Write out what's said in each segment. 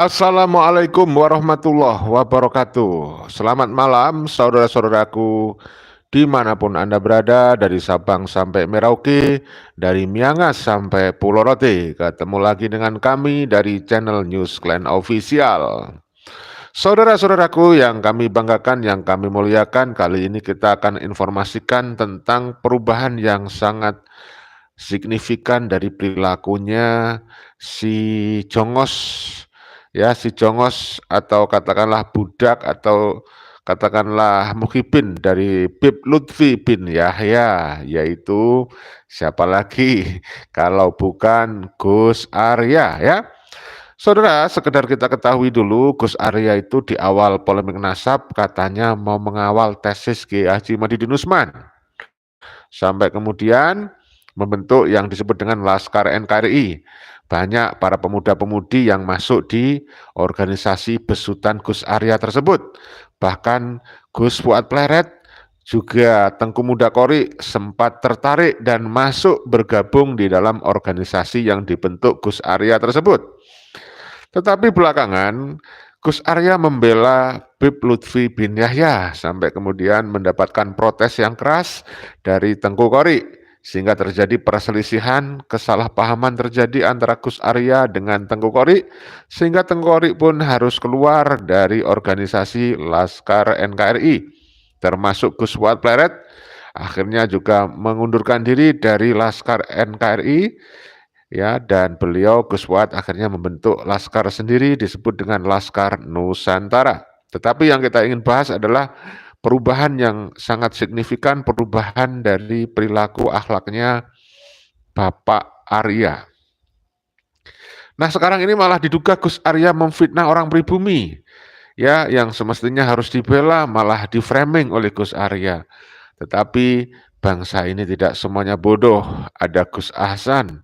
Assalamualaikum warahmatullahi wabarakatuh. Selamat malam saudara-saudaraku dimanapun Anda berada, dari Sabang sampai Merauke, dari Miangas sampai Pulau Rote. Ketemu lagi dengan kami dari channel News Clan Official. Saudara-saudaraku yang kami banggakan, yang kami muliakan, kali ini kita akan informasikan tentang perubahan yang sangat signifikan dari perilakunya si Jongos, ya, si Jongos atau katakanlah budak atau katakanlah Muhyiddin dari Bib Lutfi bin Yahya, yaitu siapa lagi kalau bukan Gus Arya, ya. Saudara, sekedar kita ketahui dulu, Gus Arya itu di awal polemik nasab katanya mau mengawal tesis Kiai Haji Madidin Usman, sampai kemudian membentuk yang disebut dengan Laskar NKRI. Banyak para pemuda-pemudi yang masuk di organisasi besutan Gus Arya tersebut. Bahkan Gus Fuad Pleret juga Tengku Muda Kori sempat tertarik dan masuk bergabung di dalam organisasi yang dibentuk Gus Arya tersebut. Tetapi belakangan Gus Arya membela Bib Lutfi bin Yahya sampai kemudian mendapatkan protes yang keras dari Tengku Kori, sehingga terjadi perselisihan, kesalahpahaman terjadi antara Gus Arya dengan Tengku Kori, sehingga Tengku Kori pun harus keluar dari organisasi Laskar NKRI, termasuk Gus Fuad Pleret akhirnya juga mengundurkan diri dari Laskar NKRI, ya, dan beliau Gus Fuad akhirnya membentuk laskar sendiri disebut dengan Laskar Nusantara. Tetapi yang kita ingin bahas adalah perubahan yang sangat signifikan, perubahan dari perilaku akhlaknya Bapak Arya. Nah, sekarang ini malah diduga Gus Arya memfitnah orang pribumi, ya, yang semestinya harus dibela malah diframing oleh Gus Arya. Tetapi bangsa ini tidak semuanya bodoh. Ada Gus Ahsan,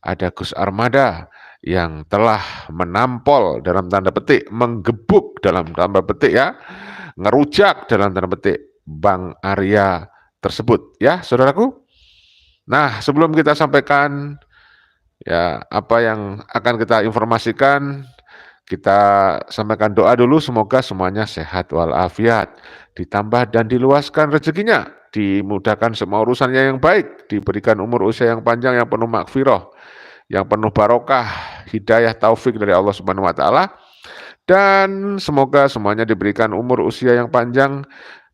ada Gus Armada yang telah menampol dalam tanda petik, menggebuk dalam tanda petik, ya, ngerujak dalam tanda petik Bang Arya tersebut, ya, saudaraku. Nah, sebelum kita sampaikan ya apa yang akan kita informasikan, kita sampaikan doa dulu, semoga semuanya sehat walafiat, ditambah dan diluaskan rezekinya, dimudahkan semua urusannya yang baik, diberikan umur usia yang panjang, yang penuh makfirah, yang penuh barokah, hidayah, taufik dari Allah Subhanahu wa taala, dan semoga semuanya diberikan umur usia yang panjang,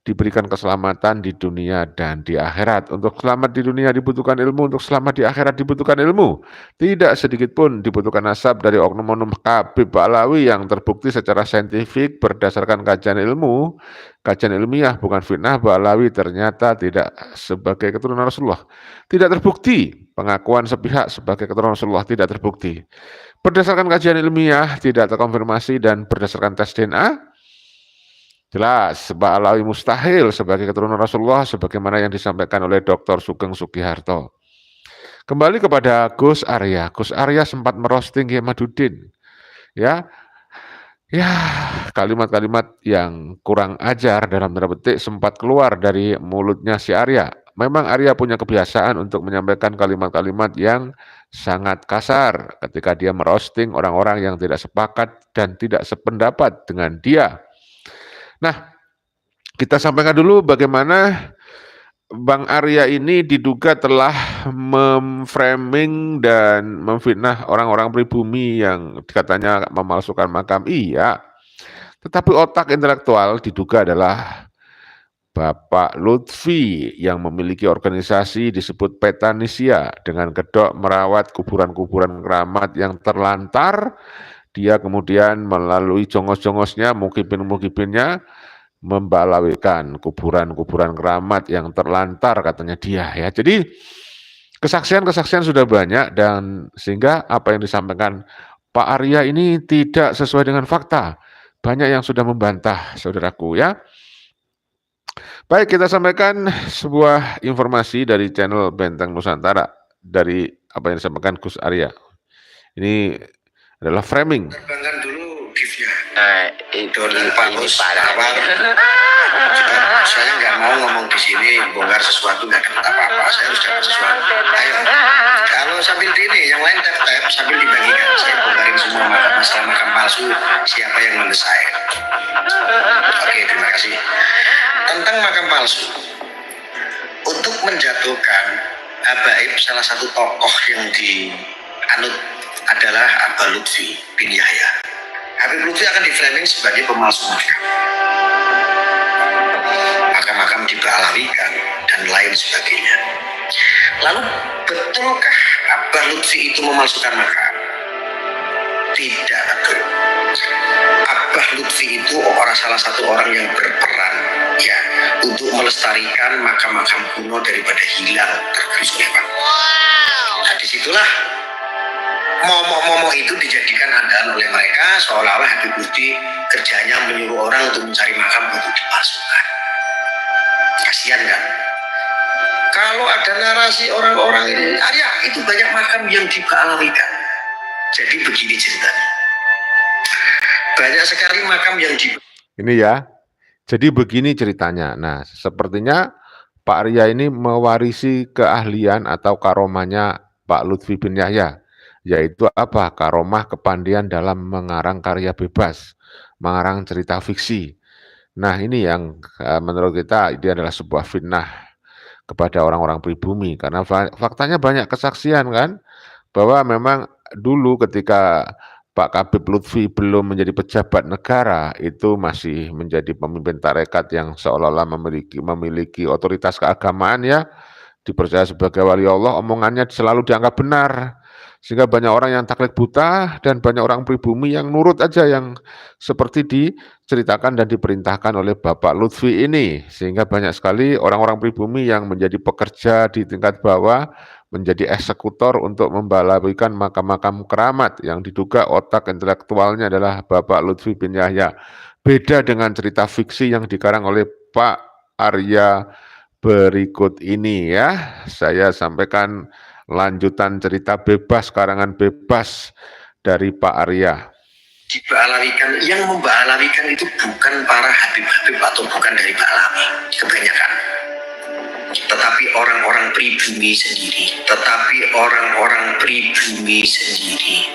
diberikan keselamatan di dunia dan di akhirat. Untuk selamat di dunia dibutuhkan ilmu, untuk selamat di akhirat dibutuhkan ilmu. Tidak sedikit pun dibutuhkan nasab dari oknum-oknum Habib Ba'alawi yang terbukti secara saintifik berdasarkan kajian ilmu, kajian ilmiah, bukan fitnah. Ba'alawi ternyata tidak sebagai keturunan Rasulullah. Tidak terbukti pengakuan sepihak sebagai keturunan Rasulullah, tidak terbukti. Berdasarkan kajian ilmiah tidak terkonfirmasi, dan berdasarkan tes DNA jelas Ba'alawi mustahil sebagai keturunan Rasulullah sebagaimana yang disampaikan oleh Dr. Sugeng Sugiharto. Kembali kepada Gus Arya. Gus Arya sempat merosting Kiai Madudin. Ya, ya, kalimat-kalimat yang kurang ajar dalam tanda petik sempat keluar dari mulutnya si Arya. Memang Arya punya kebiasaan untuk menyampaikan kalimat-kalimat yang sangat kasar ketika dia merosting orang-orang yang tidak sepakat dan tidak sependapat dengan dia. Nah, kita sampaikan dulu bagaimana Bang Arya ini diduga telah memframing dan memfitnah orang-orang pribumi yang katanya memalsukan makam. Iya, tetapi otak intelektual diduga adalah Bapak Lutfi yang memiliki organisasi disebut Petanisia dengan kedok merawat kuburan-kuburan keramat yang terlantar. Dia kemudian melalui jongos-jongosnya, mukibin-mukibinnya, membalawikan kuburan-kuburan keramat yang terlantar katanya dia, ya. Jadi kesaksian-kesaksian sudah banyak, dan sehingga apa yang disampaikan Pak Arya ini tidak sesuai dengan fakta. Banyak yang sudah membantah, saudaraku, ya. Baik, kita sampaikan sebuah informasi dari channel Benteng Nusantara dari apa yang disampaikan Gus Arya. Ini adalah framing. Terbangkan dulu gift-nya. Donat paus tawar. Saya nggak mau ngomong di sini bongkar sesuatu nggak dapat apa-apa. Saya harus dapat sesuatu. Ayo, kalau sambil ini yang lain tap sambil dibagikan. Saya bongkarin semua masalah makam palsu. Siapa yang mendesain? Oke, terima kasih. Tentang makam palsu, untuk menjatuhkan Habaib, salah satu tokoh yang dianut adalah Abah Lutfi bin Yahya. Habib Lutfi akan di-framing sebagai pemalsu makam. Makam-makam dibalawikan dan lain sebagainya. Lalu betulkah Abah Lutfi itu memalsukan makam? Tidak betul. Abah Lutfi itu salah satu orang yang berperan ya untuk melestarikan makam-makam kuno daripada hilang tergerus oleh Pak. Nah disitulah momok-momok itu dijadikan andalan oleh mereka, seolah-olah Habib Lutfi kerjanya menyuruh orang untuk mencari makam untuk dipalsukan. Kasihan kan? Kalau ada narasi orang-orang ini, ya itu banyak makam yang dibalawikan. Jadi begini ceritanya. Banyak sekali makam yang Ini ya. Jadi begini ceritanya. Nah, sepertinya Pak Arya ini mewarisi keahlian atau karomahnya Pak Lutfi bin Yahya, yaitu apa? Karomah kepandian dalam mengarang karya bebas, mengarang cerita fiksi. Nah, ini yang menurut kita ini adalah sebuah fitnah kepada orang-orang pribumi, karena faktanya banyak kesaksian kan, bahwa memang dulu ketika Pak Habib Lutfi belum menjadi pejabat negara, itu masih menjadi pemimpin tarekat yang seolah-olah memiliki otoritas keagamaan ya, dipercaya sebagai wali Allah, omongannya selalu dianggap benar. Sehingga banyak orang yang taklid buta dan banyak orang pribumi yang nurut aja yang seperti diceritakan dan diperintahkan oleh Bapak Lutfi ini. Sehingga banyak sekali orang-orang pribumi yang menjadi pekerja di tingkat bawah, menjadi eksekutor untuk membalawikan makam-makam keramat yang diduga otak intelektualnya adalah Bapak Lutfi bin Yahya. Beda dengan cerita fiksi yang dikarang oleh Pak Arya berikut ini ya. Saya sampaikan lanjutan cerita bebas, karangan bebas dari Pak Arya. Dibalawikan, yang membalawikan itu bukan para habib-habib atau bukan dari Pak Alawi, kebanyakan. Tetapi orang-orang pribumi sendiri.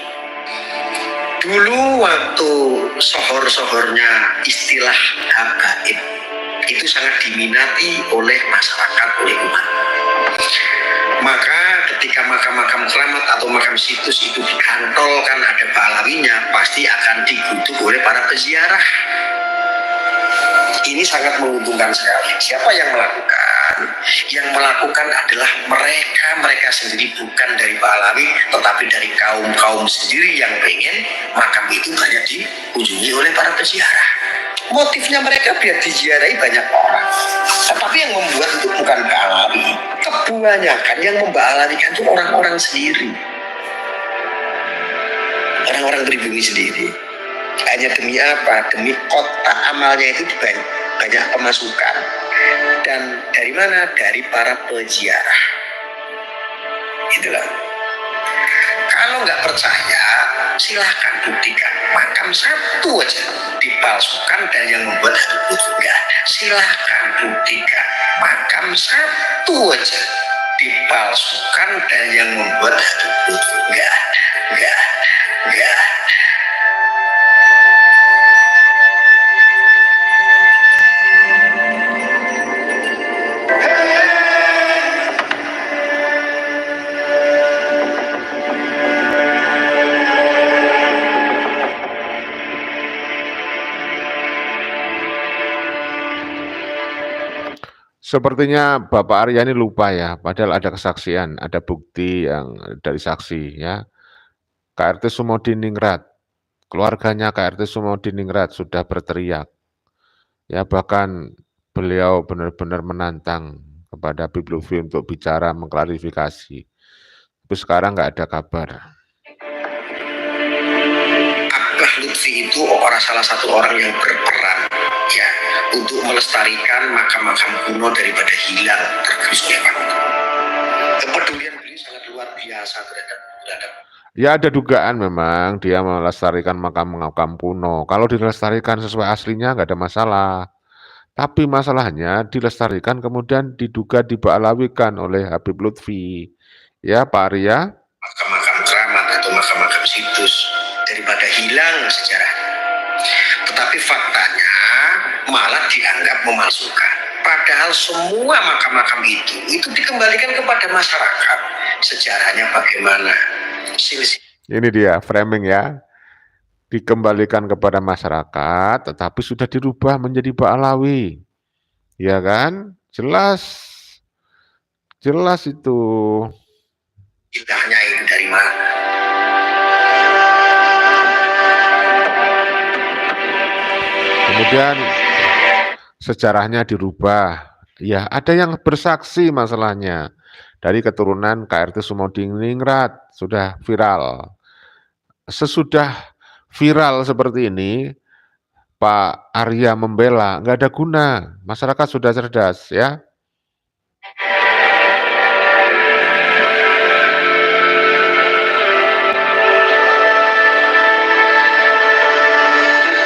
Dulu waktu sohor-sohornya istilah habaib itu sangat diminati oleh masyarakat, oleh umat. Maka ketika makam-makam keramat atau makam situs itu dikantolkan ada balawinya, pasti akan digutuk oleh para peziarah. Ini sangat menguntungkan sekali. Siapa yang melakukan? Yang melakukan adalah mereka sendiri, bukan dari Balawi, tetapi dari kaum-kaum sendiri yang pengen makam itu banyak dikunjungi oleh para peziarah. Motifnya mereka biar diziarahi banyak orang. Tetapi yang membuat itu bukan Balawi. Kebanyakan yang membalawikan itu orang-orang sendiri. Orang-orang pribumi sendiri. Hanya demi apa? Demi kotak amalnya itu banyak pemasukan. Dan dari mana? Dari para peziarah. Itulah. Kalau nggak percaya, silahkan buktikan. Makam satu aja dipalsukan dan yang membuat itu nggak ada. Silahkan buktikan. Makam satu aja dipalsukan dan yang membuat itu nggak ada. Nggak ada. Sepertinya Bapak Arya ini lupa ya, padahal ada kesaksian, ada bukti yang dari saksi ya. KRT Sumodiningrat, keluarganya KRT Sumodiningrat sudah berteriak. Ya bahkan beliau benar-benar menantang kepada Habib Lutfi untuk bicara mengklarifikasi. Tapi sekarang nggak ada kabar. Abah Lutfi itu salah satu orang yang berperan ya untuk melestarikan makam-makam kuno daripada hilang tergerus oleh waktu. Kepedulian beliau sangat luar biasa terhadap Ya ada dugaan memang dia melestarikan makam-makam kuno. Kalau dilestarikan sesuai aslinya nggak ada masalah. Tapi masalahnya dilestarikan kemudian diduga diba'alawikan oleh Habib Lutfi. Ya Pak Arya? makam-makam keramat atau makam-makam situs daripada hilang sejarah. Tetapi faktanya malah dianggap memalsukan. Padahal semua makam-makam itu dikembalikan kepada masyarakat. Sejarahnya bagaimana? Ini dia framing ya. Dikembalikan kepada masyarakat, tetapi sudah dirubah menjadi Ba'alawi. Ya kan? Jelas. Jelas itu. Ilahnya itu dari mana? Kemudian sejarahnya dirubah. Ya, ada yang bersaksi masalahnya. Dari keturunan KRT Sumodiningrat sudah viral. Sesudah viral seperti ini, Pak Arya membela, nggak ada guna. Masyarakat sudah cerdas ya.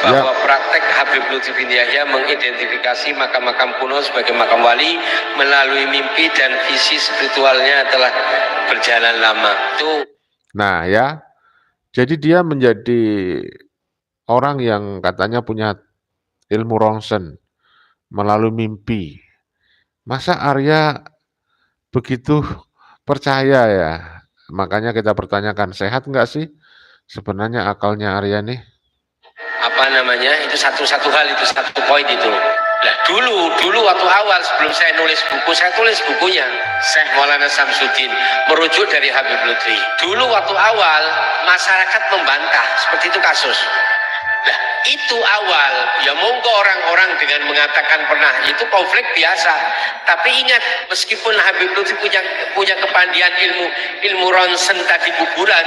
Bahwa praktek Habib Lutfi bin Yahya mengidentifikasi makam-makam kuno sebagai makam wali melalui mimpi dan visi spiritualnya telah berjalan lama. Nah ya, jadi dia menjadi orang yang katanya punya ilmu ronsen melalui mimpi. Masa Arya begitu percaya ya? Makanya kita pertanyakan, sehat nggak sih sebenarnya akalnya Arya nih? Apa namanya, itu satu hal, itu satu poin itu. Nah dulu waktu awal sebelum saya nulis buku, saya tulis bukunya Syekh Maulana Samsudin merujuk dari Habib Lutfi. Dulu waktu awal masyarakat membantah seperti itu kasus. Nah itu awal, ya monggo orang-orang dengan mengatakan pernah, itu konflik biasa. Tapi ingat, meskipun Habib Lutfi punya kepandian ilmu ronsen tadi kuburan,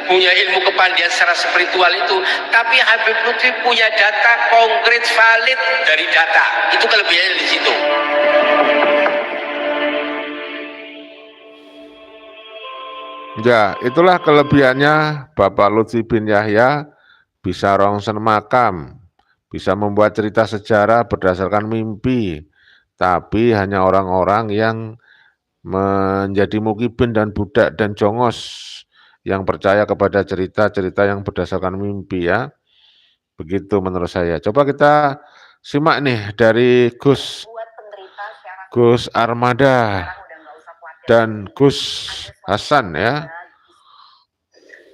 punya ilmu kepandian secara spiritual itu, tapi Habib Lutfi punya data konkret valid dari data. Itu kelebihannya di situ. Ya, itulah kelebihannya Bapak Lutfi bin Yahya, bisa ronsen makam, bisa membuat cerita sejarah berdasarkan mimpi, tapi hanya orang-orang yang menjadi mukibin dan budak dan jongos yang percaya kepada cerita-cerita yang berdasarkan mimpi ya. Begitu menurut saya. Coba kita simak nih dari Gus Armada dan Gus Hasan ya.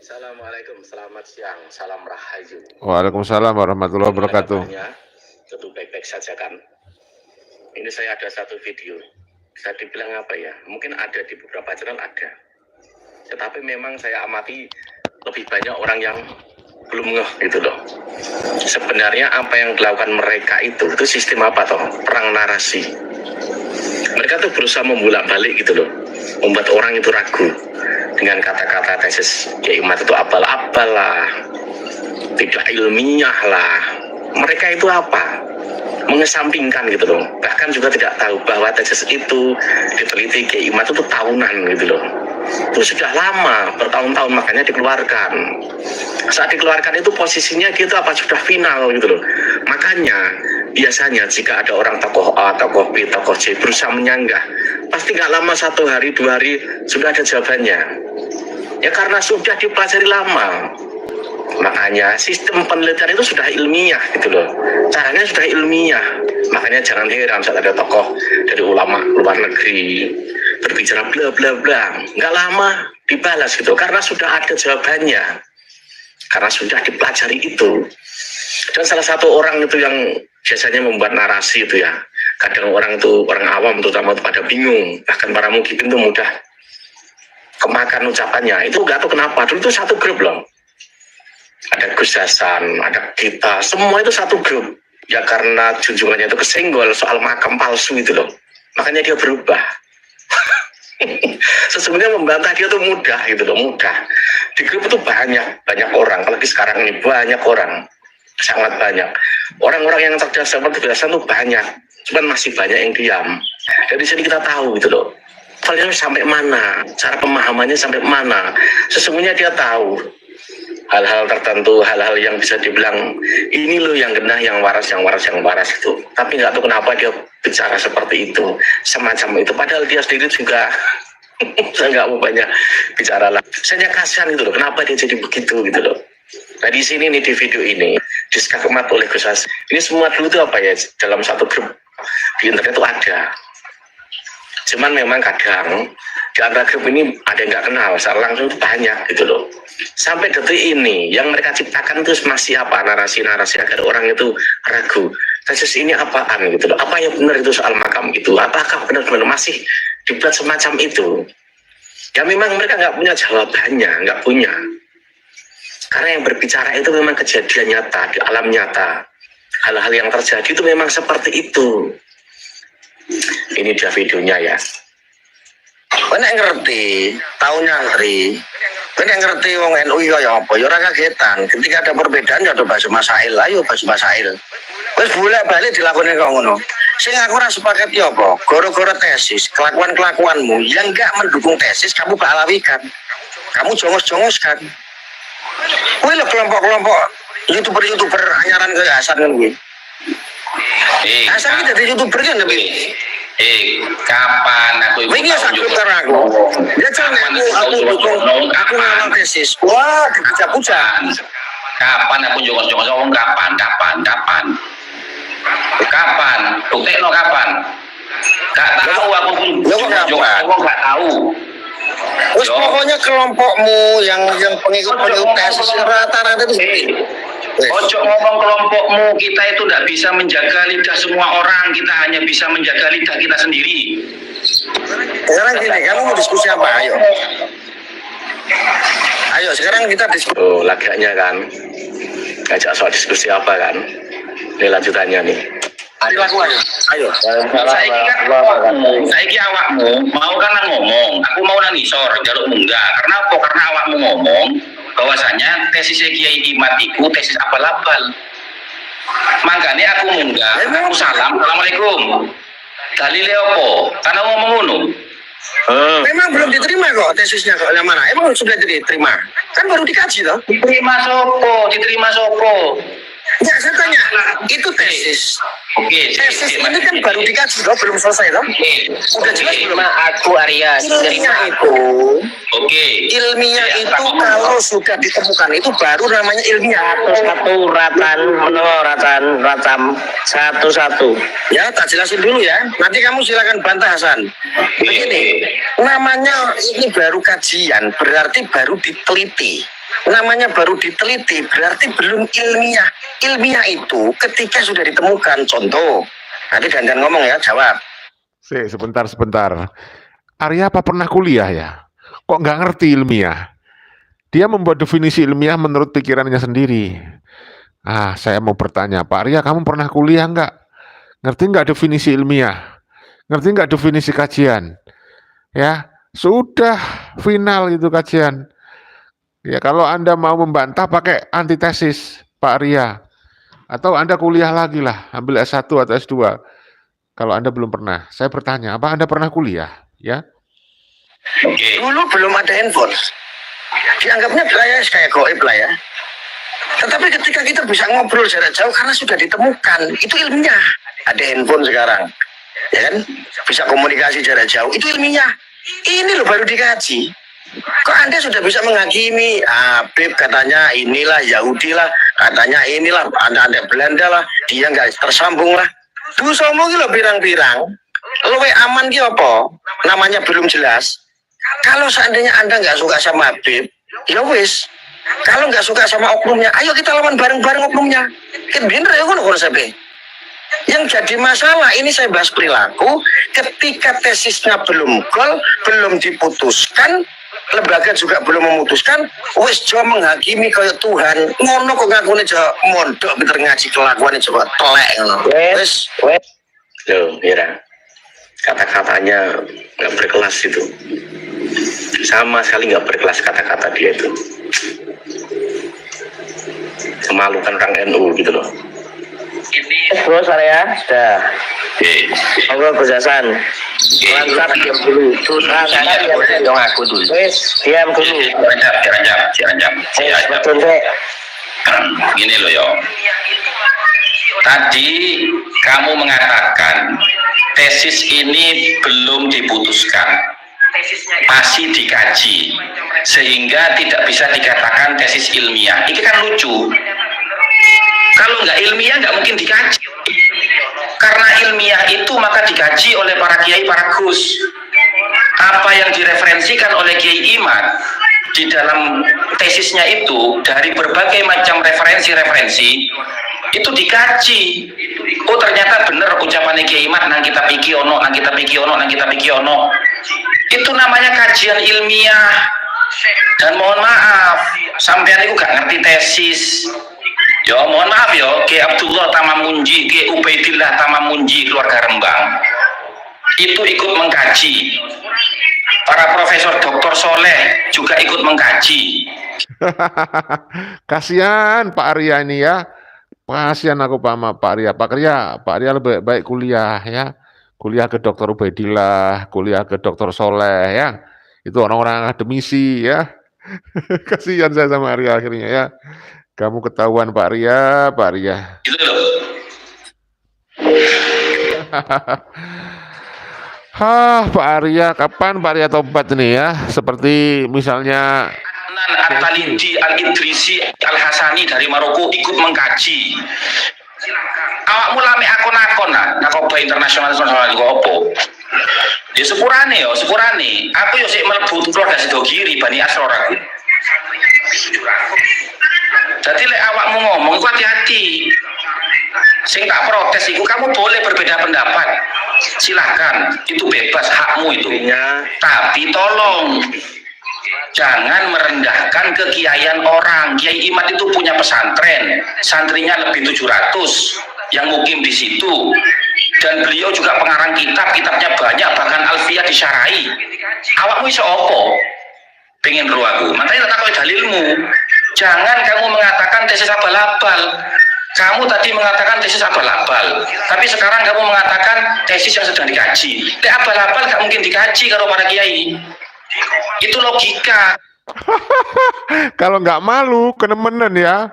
Assalamualaikum, selamat siang, salam rahayu. Waalaikumsalam warahmatullahi wabarakatuh. Tentu baik-baik saja kan. Ini saya ada satu video, bisa dibilang apa ya, mungkin ada di beberapa channel ada. Tetapi memang saya amati lebih banyak orang yang belum ngeh gitu loh. Sebenarnya apa yang dilakukan mereka itu sistem apa toh? Perang narasi. Mereka tuh berusaha membolak-balik gitu loh, membuat orang itu ragu dengan kata-kata tesis Kiai Umat itu abal-abal lah, tidak ilmiah lah. Mereka itu apa? Mengesampingkan gitu loh. Bahkan juga tidak tahu bahwa tesis itu diteliti Kiai Umat itu tahunan gitu loh. Itu sudah lama, bertahun-tahun, makanya dikeluarkan. Saat dikeluarkan itu posisinya dia itu apa, sudah final gitu loh. Makanya biasanya jika ada orang tokoh A, tokoh B, tokoh C berusaha menyanggah, pasti nggak lama 1 hari 2 hari sudah ada jawabannya. Ya karena sudah dipelajari lama. Makanya sistem penelitian itu sudah ilmiah gitu loh. Caranya sudah ilmiah. Makanya jangan heran saat ada tokoh dari ulama luar negeri berbicara bla bla bla, nggak lama dibalas gitu, karena sudah ada jawabannya, karena sudah dipelajari itu. Dan salah satu orang itu yang biasanya membuat narasi itu ya, kadang orang awam terutama pada bingung, bahkan para mukibin itu mudah kemakan ucapannya. Itu nggak tahu kenapa, dulu itu satu grup loh, ada Gus Hasan, ada kita, semua itu satu grup ya, karena junjungannya itu kesenggol soal makam palsu itu loh, makanya dia berubah. Sesungguhnya membantah dia tuh mudah gitu loh, mudah. Di grup itu banyak orang, apalagi sekarang ini banyak orang, sangat banyak. Orang-orang yang cerdas seperti biasa tuh banyak, cuman masih banyak yang diam. Dari sini kita tahu gitu loh, levelnya sampai mana, cara pemahamannya sampai mana. Sesungguhnya dia tahu hal-hal tertentu, hal-hal yang bisa dibilang ini loh yang genah, yang waras itu. Tapi nggak tahu kenapa dia bicara seperti itu, semacam itu. Padahal dia sendiri juga saya nggak mau banyak bicara lah. Saya kasihan gitu loh, kenapa dia jadi begitu gitu loh. Nah di sini nih, di video ini diskakmat oleh Gus Hasim. Ini semua dulu tuh apa ya, dalam satu grup di internet itu ada. Cuman memang kadang di antara grup ini ada yang nggak kenal, secara langsung itu banyak gitu loh. Sampai detik ini yang mereka ciptakan itu masih apa, narasi-narasi agar orang itu ragu. Tesis ini apaan gitu loh, apa yang benar itu soal makam gitu, apakah benar-benar masih dibuat semacam itu. Ya memang mereka nggak punya jawabannya, nggak punya. Karena yang berbicara itu memang kejadian nyata, di alam nyata. Hal-hal yang terjadi itu memang seperti itu. Ini dia videonya ya. Kena ngerti, taunya ngerti. Kena ngerti wong NU ya apa? Ya ora kagetan. Ketika ada perbedaan ya ada bahasa masail, ayo bahasa masail. Wes bolak-balik dilakoni kok ngono. Sing aku ora sepakat ya apa? Gara-gara tesis, kelakuan-kelakuanmu yang enggak mendukung tesis kamu balawikan. Kamu jongos-jongoskan. Kowe lho kelompok-kelompok YouTuber anyaran kayak Hasan kan kuwi. Hasan iki dadi YouTuber kan lebih. Kapan aku ikut Wingi sak grup karo aku. Ya jane aku dukung, aku ngawal tesis. Wah, dibujak-bujak. Kapan aku jongos-jongos ngomong kapan? Buktekno kapan? Gak tahu aku nggak tahu. Wes pokoknya kelompokmu yang pengikut tesis rata-rata itu seperti itu. Ojo ngomong kelompokmu, kita itu tidak bisa menjaga lidah semua orang, kita hanya bisa menjaga lidah kita sendiri. Sekarang gini, kamu mau diskusi apa? Ayo sekarang kita diskusi. Oh, lagaknya kan ngajak soal diskusi apa kan. Ini lanjutannya nih. Dilakukan. Ayo. Saiki awakmu mau kan ngomong, aku mau nangisor jaluk munggah. Karena apa? Karena awakmu ngomong bahwasanya tesis Kiai Imat itu tesis abal-abal. Makanya aku munggah, aku assalamualaikum. Dalile opo? Karena ngomong ngono. Memang belum diterima kok tesisnya kok yang mana? Emang sudah diterima? Kan baru dikaji toh? Diterima sopo? Ya saya tanya, itu tesis. Oke, Tesis ini kan baru dikaji toh, belum selesai toh? Udah jelas belum? Aku Arya. Ilmiah itu, ilmiah itu kalau sudah ditemukan itu baru namanya ilmiah. Satu. Ya, tak jelasin dulu ya. Nanti kamu silakan bantah Hasan. Begini, namanya ini baru kajian, berarti baru diteliti. Namanya baru diteliti, berarti belum ilmiah. Ilmiah itu ketika sudah ditemukan, contoh. Nanti Dandan ngomong ya, jawab. Sebentar. Arya apa pernah kuliah ya? Kok nggak ngerti ilmiah? Dia membuat definisi ilmiah menurut pikirannya sendiri. Saya mau bertanya, Pak Arya, kamu pernah kuliah nggak? Ngerti nggak definisi ilmiah? Ngerti nggak definisi kajian? Ya, sudah final itu kajian. Ya, kalau Anda mau membantah pakai antitesis, Pak Arya. Atau Anda kuliah lagi lah, ambil S1 atau S2. Kalau Anda belum pernah. Saya bertanya, apa Anda pernah kuliah? Ya. Dulu belum ada handphone. Dianggapnya kayak goib lah ya. Tetapi ketika kita bisa ngobrol jarak jauh karena sudah ditemukan, itu ilmiah. Ada handphone sekarang. Ya kan? Bisa komunikasi jarak jauh, itu ilmiah. Ini loh baru dikaji. Kok Anda sudah bisa menghakimi, Habib katanya inilah Yahudi lah, katanya inilah Anda Belanda lah, dia nggak tersambung lah. Duh somo ki lho pirang-pirang. Luwe aman ki apa? Namanya belum jelas. Kalau seandainya Anda nggak suka sama Habib, ya wis. Kalau nggak suka sama oknumnya, ayo kita lawan bareng-bareng oknumnya. Kan bener ya kan konsepnya. Yang jadi masalah ini saya bahas perilaku ketika tesisnya belum gol, belum diputuskan, lembaga juga belum memutuskan, wis jo menghakimi kayak Tuhan. Ngono kok ngakune jo mondok pinter ngaji kelakuane coba telek ngono. Wis. Loh, Mira. Kata-katanya nggak berkelas itu. Sama sekali nggak berkelas kata-kata dia itu. Memalukan orang NU gitu loh. Bro, saya sudah. Ngobrol Gus Hasan. Mantap, diam dulu. Saya diam aku dulu. Wes, diam dulu. Betul, Pak. Gini loh yo. Tadi kamu mengatakan tesis ini belum diputuskan, masih dikaji, sehingga tidak bisa dikatakan tesis ilmiah. Ini kan lucu. Kalau nggak ilmiah nggak mungkin dikaji. Karena ilmiah itu maka dikaji oleh para kiai, para gus. Apa yang direferensikan oleh Kiai Imad di dalam tesisnya itu dari berbagai macam referensi itu dikaji. Oh ternyata benar ucapannya Kiai Imad nang kita pikir ono, nang kita pikir ono, nang kita pikir ono. Itu namanya kajian ilmiah. Dan mohon maaf, sampean itu gak ngerti tesis. Yo mohon maaf yo, Ki Abdullah Tamamunji, Ki Ubaidillah Tamamunji keluarga Rembang. Itu ikut mengkaji. Para profesor Dr. Soleh juga ikut mengkaji. Kasihan Pak Arya ini ya. Kasihan aku sama Pak Arya. Pak Arya lebih baik kuliah ya. Kuliah ke Dr. Ubaidillah, kuliah ke Dr. Soleh ya. Itu orang-orang akademisi ya. Kasihan saya sama Arya akhirnya ya. Kamu ketahuan Pak Arya. Gitu loh. Pak Arya, kapan Pak Arya tobat nih ya? Seperti misalnya At-Talidi, Al-Idrisi, Al-Hasani dari Maroko ikut mengkaji. Awakmu lame akon-akon nakoba internasional iku opo? Ya sepurane. Aku yo sik mlebu keluarga Sidogiri Bani Asror aku. Jadi lek awakmu ngomong ku hati-hati. Sing tak protes iku kamu boleh berbeda pendapat. Silakan, itu bebas, hakmu itu. Tapi tolong jangan merendahkan kekiaian orang. Kiai Imad itu punya pesantren, santrinya lebih 700 yang mukim di situ. Dan beliau juga pengarang kitabnya banyak, bahkan Alfiyah disyarai. Awakmu iso opo? Pengen ro aku. Makanya tak takoki dalilmu. Jangan kamu mengatakan tesis abal-abal. Kamu tadi mengatakan tesis abal-abal, tapi sekarang kamu mengatakan tesis yang sedang dikaji. Abal-abal gak mungkin dikaji kalau para kiai. Itu logika. kalau nggak malu, kenemenan ya.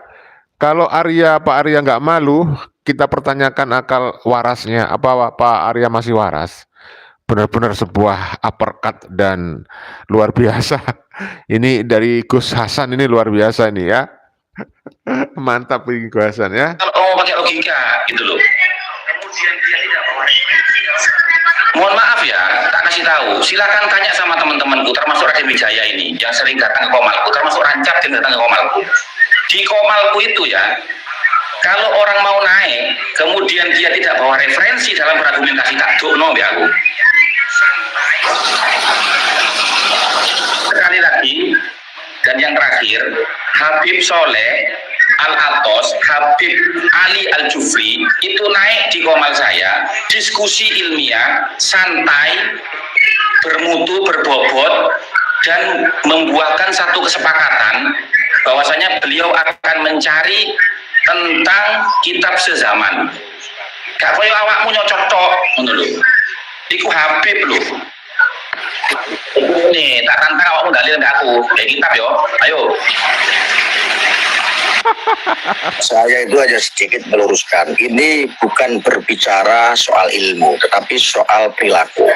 Kalau Pak Arya nggak malu, kita pertanyakan akal warasnya. Apa Pak Arya masih waras? Benar-benar sebuah uppercut dan luar biasa. Ini dari Gus Hasan ini luar biasa ini ya. Mantap ini Gus Hasan ya. Kalau pakai logika gitu loh. Mohon maaf ya, tak kasih tahu. Silakan tanya sama teman-temanku, termasuk Raden Wijaya ini yang sering datang ke Komalku, termasuk Rancap yang datang ke Komalku. Di Komalku itu ya, kalau orang mau naik, kemudian dia tidak bawa referensi dalam berargumentasi, tak dokno ya aku. Sekali lagi, dan yang terakhir, Habib Soleh Al-Atos, Habib Ali Al-Jufri itu naik di Komal saya, diskusi ilmiah, santai, bermutu, berbobot, dan membuahkan satu kesepakatan bahwasanya beliau akan mencari tentang kitab sezaman. Gak kaya awakmu nyocok tok, menurut. Iku Habib loh. Nih, tak tantang awakmu dalil ke aku. Kayak kitab yo, ayo. Saya itu hanya sedikit meluruskan. Ini bukan berbicara soal ilmu, tetapi soal perilaku.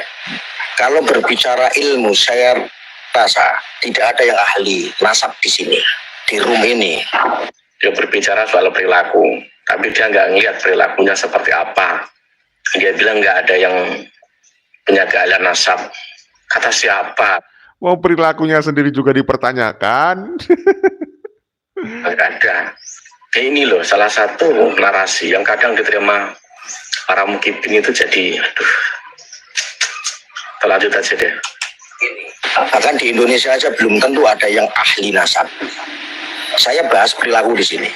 Kalau berbicara ilmu, saya rasa tidak ada yang ahli nasab di sini, di room ini. Dia berbicara soal perilaku, tapi dia nggak ngelihat perilakunya seperti apa. Dia bilang nggak ada yang punya keahlian nasab. Kata siapa? Mau perilakunya sendiri juga dipertanyakan. Ada. Ini loh salah satu narasi yang kadang diterima para mukibin itu jadi, aduh, lanjut aja deh. Bahkan di Indonesia aja belum tentu ada yang ahli nasab. Saya bahas perilaku di sini.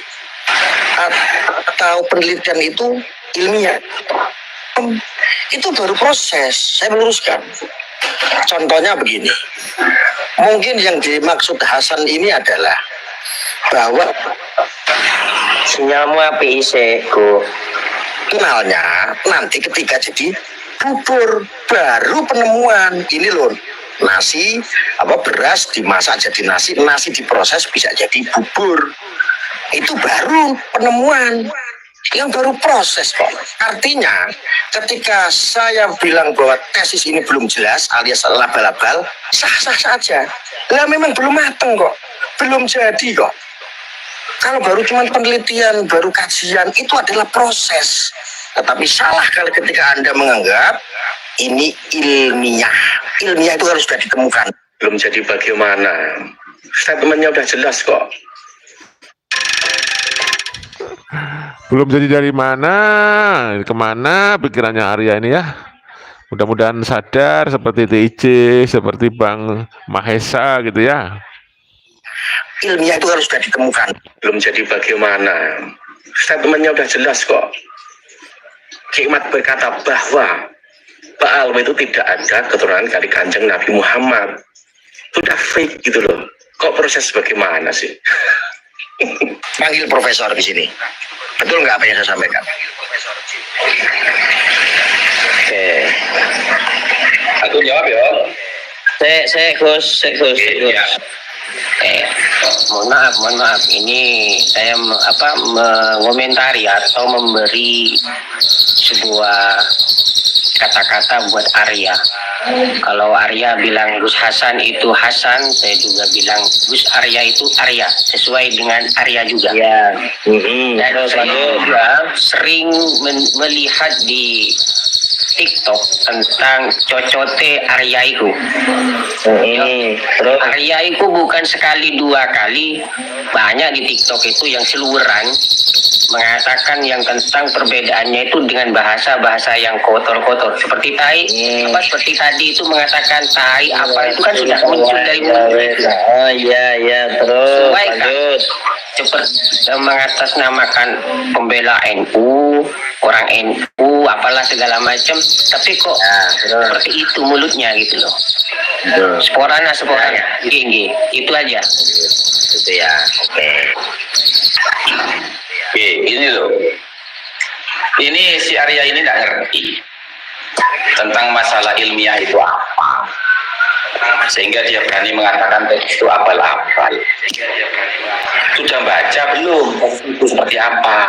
Atau penelitian itu ilmiah. Itu baru proses. Saya meluruskan. Contohnya begini. Mungkin yang dimaksud Hasan ini adalah bahwa sinyalmu api isik, Go. Kenalnya nanti ketika jadi bubur, baru penemuan ini loh, nasi beras dimasak jadi nasi, nasi diproses bisa jadi bubur. Itu baru penemuan, yang baru proses kok. Artinya ketika saya bilang bahwa tesis ini belum jelas alias labal-labal, sah-sah saja. Lah memang belum mateng kok, belum jadi kok. Kalau baru cuma penelitian, baru kajian, itu adalah proses. Tetapi salah kalau ketika Anda menganggap ini ilmiah. Ilmiah itu harus sudah ditemukan. Belum jadi bagaimana? Statementnya udah jelas kok. Belum jadi dari mana, kemana pikirannya Arya ini ya. Mudah-mudahan sadar seperti TIJ, seperti Bang Mahesa gitu ya. Ilmiah itu harus sudah ditemukan. Belum jadi bagaimana? Statementnya udah jelas kok. Hikmat berkata bahwa Ba'al itu tidak ada keturunan dari Kanjeng Nabi Muhammad. Sudah fake gitu loh. Kok proses bagaimana sih? Panggil profesor di sini. Betul nggak apa yang saya sampaikan? Oke. Aku jawab ya. Saya Gus. Ya. Mohon maaf. Ini saya mengomentari atau memberi sebuah kata-kata buat Arya. Kalau Arya bilang Gus Hasan itu Hasan, saya juga bilang Gus Arya itu Arya, sesuai dengan Arya juga. Ya. Dan saya juga sering melihat di TikTok tentang cocote Arya itu. Arya itu bukan sekali dua kali, banyak di TikTok itu yang seluruhan mengatakan yang tentang perbedaannya itu dengan bahasa yang kotor-kotor seperti tai, seperti tadi itu mengatakan tai apa itu kan sudah muncul dari mulut. Oh iya terus lanjut. Cepat mengatasnamakan pembela NU, orang NU, apalah segala macam, tapi kok seperti itu mulutnya gitu loh. Sporana, gini, itu aja. Itu ya. Oke, ini loh. Ini si Arya ini nggak ngerti tentang masalah ilmiah itu apa, sehingga dia berani mengatakan tesis itu abal-abal. Sudah baca belum itu seperti apa?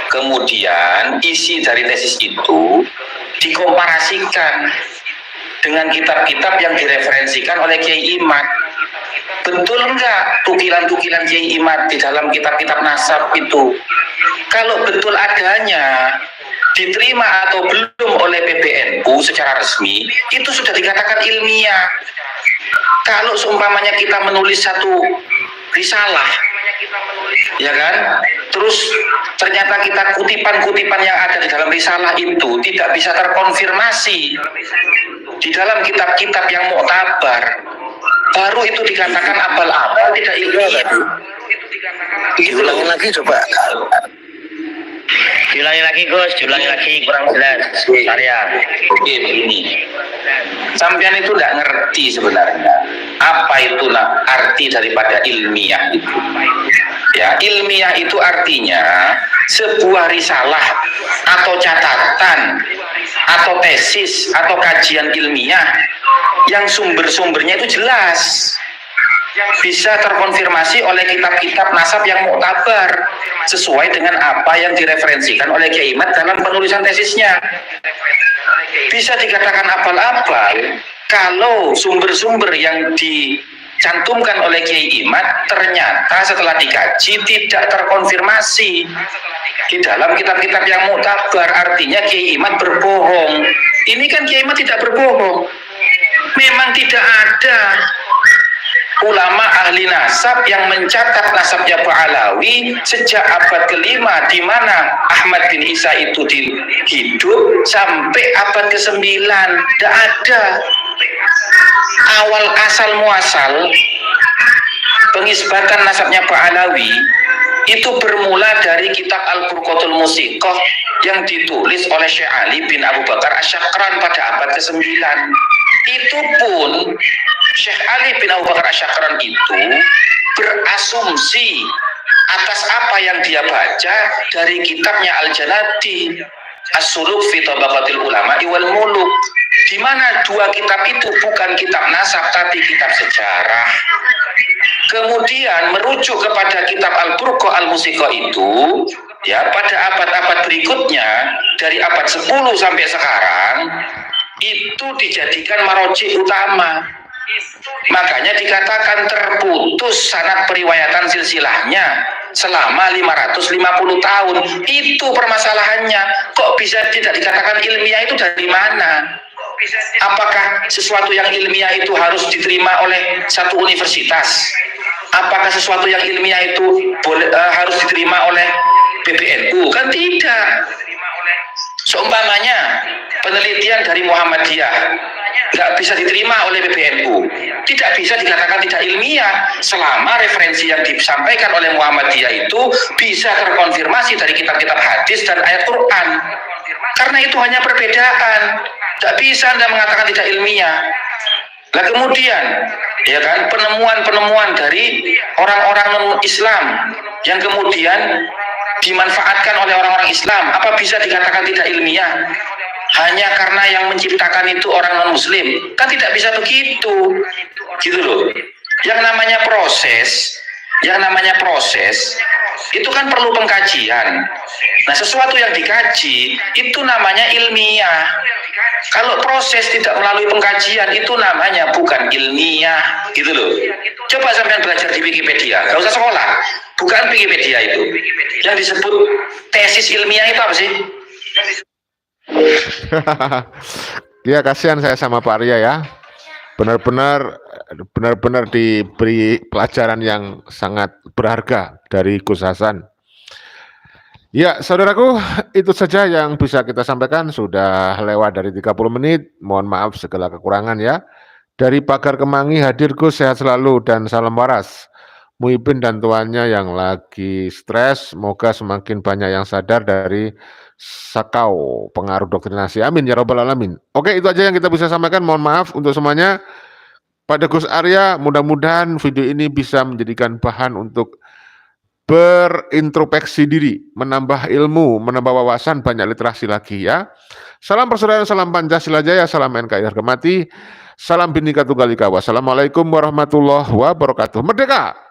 Kemudian isi dari tesis itu dikomparasikan dengan kitab-kitab yang direferensikan oleh Kiai Imad. Betul enggak tukilan-tukilan Kiai Imad di dalam kitab-kitab nasab itu? Kalau betul adanya, diterima atau belum oleh PBNU secara resmi, itu sudah dikatakan ilmiah. Kalau seumpamanya kita menulis satu risalah, ya kan? Terus ternyata kita kutipan-kutipan yang ada di dalam risalah itu tidak bisa terkonfirmasi di dalam kitab-kitab yang muktabar, baru itu dikatakan abal-abal, tidak ilmiah. Diulangi lagi coba. Diulangi lagi Gus, kurang jelas. Arya. Oke, begini. Sampean itu tidak ngerti sebenarnya apa itulah arti daripada ilmiah itu. Ya, ilmiah itu artinya sebuah risalah atau catatan atau tesis atau kajian ilmiah yang sumber-sumbernya itu jelas, bisa terkonfirmasi oleh kitab-kitab nasab yang muktabar sesuai dengan apa yang direferensikan oleh Kiai Imad dalam penulisan tesisnya. Bisa dikatakan abal-abal kalau sumber-sumber yang dicantumkan oleh Kiai Imad ternyata setelah dikaji tidak terkonfirmasi di dalam kitab-kitab yang muktabar. Artinya Kiai Imad berbohong. Ini kan Kiai Imad tidak berbohong. Memang tidak ada ulama ahli nasab yang mencatat nasabnya Ba'alawi sejak abad ke-5 di mana Ahmad bin Isa itu hidup sampai abad ke-9. Tidak ada. Awal asal muasal pengisbatan nasabnya Ba'alawi itu bermula dari kitab Al-Furqatul Musiqah yang ditulis oleh Syekh Ali bin Abu Bakar Asy-Syakran pada abad ke-9. Itu pun Syekh Ali bin Abu Bakar Asy-Syakran itu berasumsi atas apa yang dia baca dari kitabnya Al-Janadi. As-Suluk fi Tabaqatil Ulama wal Muluk, di mana dua kitab itu bukan kitab nasab tapi kitab sejarah. Kemudian merujuk kepada kitab Al-Burqa Al-Musiqa itu, ya, pada abad-abad berikutnya dari abad 10 sampai sekarang itu dijadikan maroji utama. Makanya dikatakan terputus sanad periwayatan silsilahnya selama 550 tahun. Itu permasalahannya. Kok bisa tidak dikatakan ilmiah itu dari mana? Apakah sesuatu yang ilmiah itu harus diterima oleh satu universitas? Apakah sesuatu yang ilmiah itu harus diterima oleh PBNU? Kan tidak. Seumpamanya penelitian dari Muhammadiyah nggak bisa diterima oleh PBNU, tidak bisa dikatakan tidak ilmiah selama referensi yang disampaikan oleh Muhammadiyah itu bisa terkonfirmasi dari kitab-kitab hadis dan ayat Quran. Karena itu hanya perbedaan, tidak bisa Anda mengatakan tidak ilmiah. Nah kemudian, ya kan, penemuan-penemuan dari orang-orang non-Islam yang kemudian dimanfaatkan oleh orang-orang Islam, apa bisa dikatakan tidak ilmiah? Hanya karena yang menciptakan itu orang non-Muslim? Kan tidak bisa begitu, gitu loh. Yang namanya proses, itu kan perlu pengkajian. Nah, sesuatu yang dikaji itu namanya ilmiah. Kalau proses tidak melalui pengkajian itu namanya bukan ilmiah, gitu loh. Coba sampean belajar di Wikipedia, nggak usah sekolah. Bukan Wikipedia itu. Yang disebut tesis ilmiah itu apa sih? Ya, kasihan saya sama Pak Arya ya. Benar-benar diberi pelajaran yang sangat berharga dari Gus Hasan. Ya, saudaraku, itu saja yang bisa kita sampaikan. Sudah lewat dari 30 menit. Mohon maaf segala kekurangan ya. Dari Pagar Kemangi hadir Gus, sehat selalu dan salam waras. Muhyiddin dan tuannya yang lagi stres, semoga semakin banyak yang sadar dari sakau pengaruh doktrinasi. Amin ya robbal alamin. Oke, itu aja yang kita bisa sampaikan. Mohon maaf untuk semuanya. Pada Gus Arya, mudah-mudahan video ini bisa menjadikan bahan untuk berintrospeksi diri, menambah ilmu, menambah wawasan, banyak literasi lagi ya. Salam persaudaraan, salam Pancasila Jaya, salam NKRI harga mati, salam Bhinneka Tunggal Ika. Wassalamualaikum warahmatullahi wabarakatuh. Merdeka!